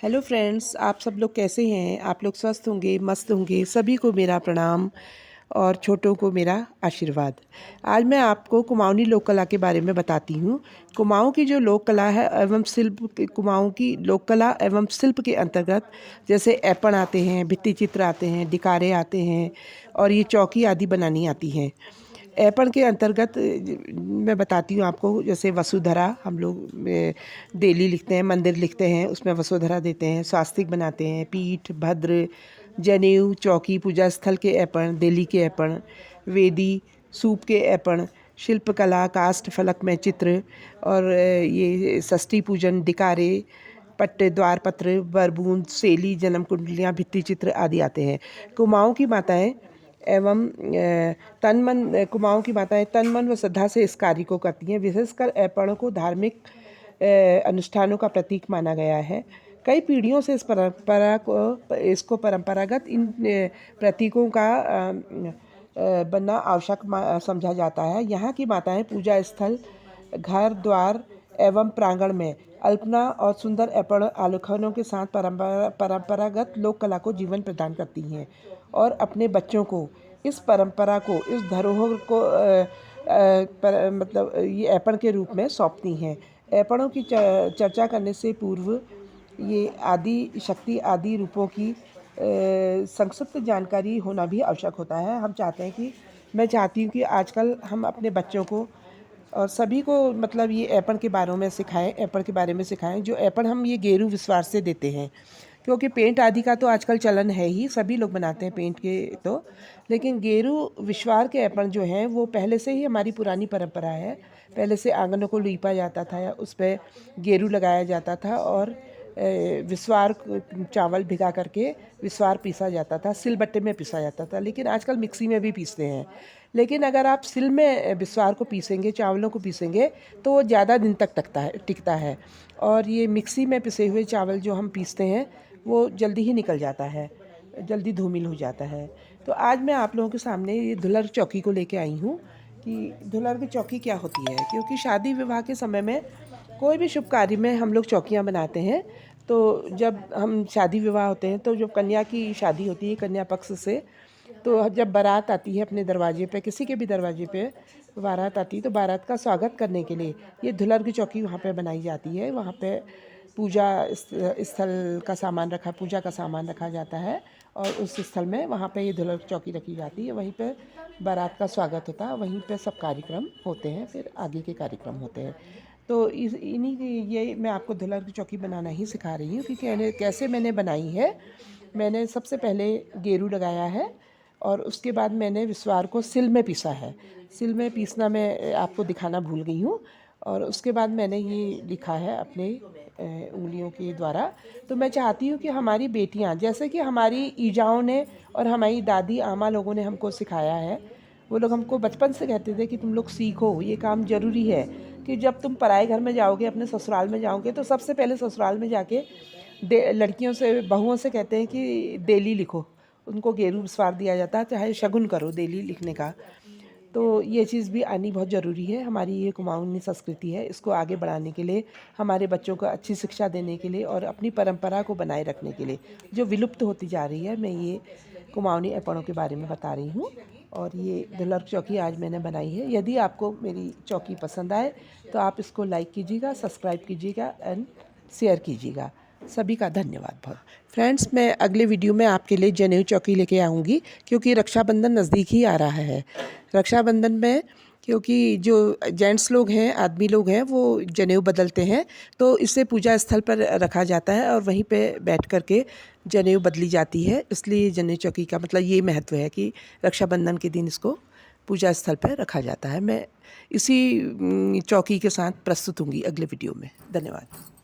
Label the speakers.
Speaker 1: Hello friends, आप सब लोग कैसे हैं? आप लोग स्वस्थ होंगे, मस्त होंगे। सभी को मेरा प्रणाम और छोटों को मेरा आशीर्वाद। आज मैं आपको कुमाऊनी लोक कला के बारे में बताती हूँ। कुमाऊँ की जो लोक कला है एवं शिल्प, कुमाऊँ की लोक कला एवं शिल्प के अंतर्गत जैसे ऐपण आते हैं, भित्ति चित्र आते हैं, डिकारे आते हैं और ये चौकी आदि बनानी आती हैं। ऐपण के अंतर्गत मैं बताती हूँ आपको, जैसे वसुधरा हम लोग डेली लिखते हैं, मंदिर लिखते हैं, उसमें वसुधरा देते हैं, स्वास्तिक बनाते हैं, पीठ, भद्र, जनेऊ, चौकी, पूजा स्थल के ऐपण, देली के ऐपण, वेदी, सूप के ऐपण, शिल्पकला, काष्ठ फलक में चित्र और ये षष्ठी पूजन, डिकारे, पट्टे, द्वार पत्र, बरबूंद, सेली, जन्म कुंडलियाँ, भित्ति चित्र आदि आते हैं। कुमाऊँ की माताएं एवं कुमाऊँ की माताएं तन मन व श्रद्धा से इस कार्य को करती हैं। विशेषकर ऐपणों को धार्मिक अनुष्ठानों का प्रतीक माना गया है। कई पीढ़ियों से इस परंपरा को इसको परंपरागत इन प्रतीकों का बनना आवश्यक समझा जाता है। यहाँ की माताएं पूजा स्थल, घर द्वार एवं प्रांगण में अल्पना और सुंदर ऐपण आलेखनों के साथ परंपरागत लोक कला को जीवन प्रदान करती हैं और अपने बच्चों को इस परंपरा को, इस धरोहर को मतलब ये ऐपण के रूप में सौंपती हैं। ऐपणों की चर्चा करने से पूर्व ये आदि शक्ति आदि रूपों की संक्षिप्त जानकारी होना भी आवश्यक होता है। मैं चाहती हूँ कि आजकल हम अपने बच्चों को और सभी को मतलब ये ऐपण के बारे में सिखाएं, ऐपण के बारे में सिखाएं। जो ऐपण हम ये गेरू विश्वास से देते हैं, क्योंकि पेंट आदि का तो आजकल चलन है ही, सभी लोग बनाते हैं पेंट के तो, लेकिन गेरू विश्वास के ऐपण जो हैं वो पहले से ही हमारी पुरानी परंपरा है। पहले से आंगनों को लीपा जाता था, उस पर गेरू लगाया जाता था और विस्वार चावल भिगा करके विस्वार पीसा जाता था, सिलबट्टे में पीसा जाता था। लेकिन आजकल मिक्सी में भी पीसते हैं। लेकिन अगर आप सिल में विस्वार को पीसेंगे, चावलों को पीसेंगे, तो वो ज़्यादा दिन तक टिकता है। और ये मिक्सी में पिसे हुए चावल जो हम पीसते हैं वो जल्दी ही निकल जाता है, जल्दी धूमिल हो जाता है। तो आज मैं आप लोगों के सामने ये धुलर चौकी को लेके आई हूँ कि धुलर की चौकी क्या होती है। क्योंकि शादी विवाह के समय में कोई भी शुभ कार्य में हम लोग चौकियाँ बनाते हैं। तो जब हम शादी विवाह होते हैं, तो जब कन्या की शादी होती है कन्या पक्ष से, तो जब बारात आती है अपने दरवाजे पे, किसी के भी दरवाजे पे बारात आती है, तो बारात का स्वागत करने के लिए ये धुलर की चौकी वहाँ पे बनाई जाती है। वहाँ पे पूजा स्थल का सामान पूजा का सामान रखा जाता है और उस स्थल में वहाँ पे ये धुलर की चौकी रखी जाती है। वहीं पे बारात का स्वागत होता है, वहीं पे सब कार्यक्रम होते हैं, फिर आगे के कार्यक्रम होते हैं। तो ये मैं आपको धुलर की चौकी बनाना ही सिखा रही हूँ कि कैसे मैंने बनाई है। मैंने सबसे पहले गेरू लगाया है और उसके बाद मैंने विस्वार को सिल में पीसा है। सिल में पीसना मैं आपको दिखाना भूल गई हूँ। और उसके बाद मैंने ये लिखा है अपने उंगलियों के द्वारा। तो मैं चाहती हूँ कि हमारी बेटियाँ, जैसे कि हमारी ईजाओं ने और हमारी दादी आमा लोगों ने हमको सिखाया है, वो लोग हमको बचपन से कहते थे कि तुम लोग सीखो, ये काम ज़रूरी है। कि जब तुम पराए घर में जाओगे, अपने ससुराल में जाओगे, तो सबसे पहले ससुराल में जाके लड़कियों से, बहुओं से कहते हैं कि देली लिखो। उनको गेरू विस्वार दिया जाता है, चाहे शगुन करो देली लिखने का। तो ये चीज़ भी आनी बहुत ज़रूरी है। हमारी ये कुमाऊनी संस्कृति है, इसको आगे बढ़ाने के लिए, हमारे बच्चों को अच्छी शिक्षा देने के लिए और अपनी परंपरा को बनाए रखने के लिए, जो विलुप्त होती जा रही है। मैं ये कुमाऊनी ऐपणों के बारे में बता रही हूँ। और ये धुलर चौकी आज मैंने बनाई है। यदि आपको मेरी चौकी पसंद आए तो आप इसको लाइक कीजिएगा, सब्सक्राइब कीजिएगा एंड शेयर कीजिएगा। सभी का धन्यवाद बहुत। फ्रेंड्स, मैं अगले वीडियो में आपके लिए जनेऊ चौकी लेके आऊँगी, क्योंकि रक्षाबंधन नज़दीक ही आ रहा है। रक्षाबंधन में क्योंकि जो जेंट्स लोग हैं, आदमी लोग हैं, वो जनेऊ बदलते हैं, तो इसे पूजा स्थल पर रखा जाता है और वहीं पे बैठ कर के जनेऊ बदली जाती है। इसलिए जनेऊ चौकी का मतलब ये महत्व है कि रक्षाबंधन के दिन इसको पूजा स्थल पर रखा जाता है। मैं इसी चौकी के साथ प्रस्तुत होंगी अगले वीडियो में। धन्यवाद।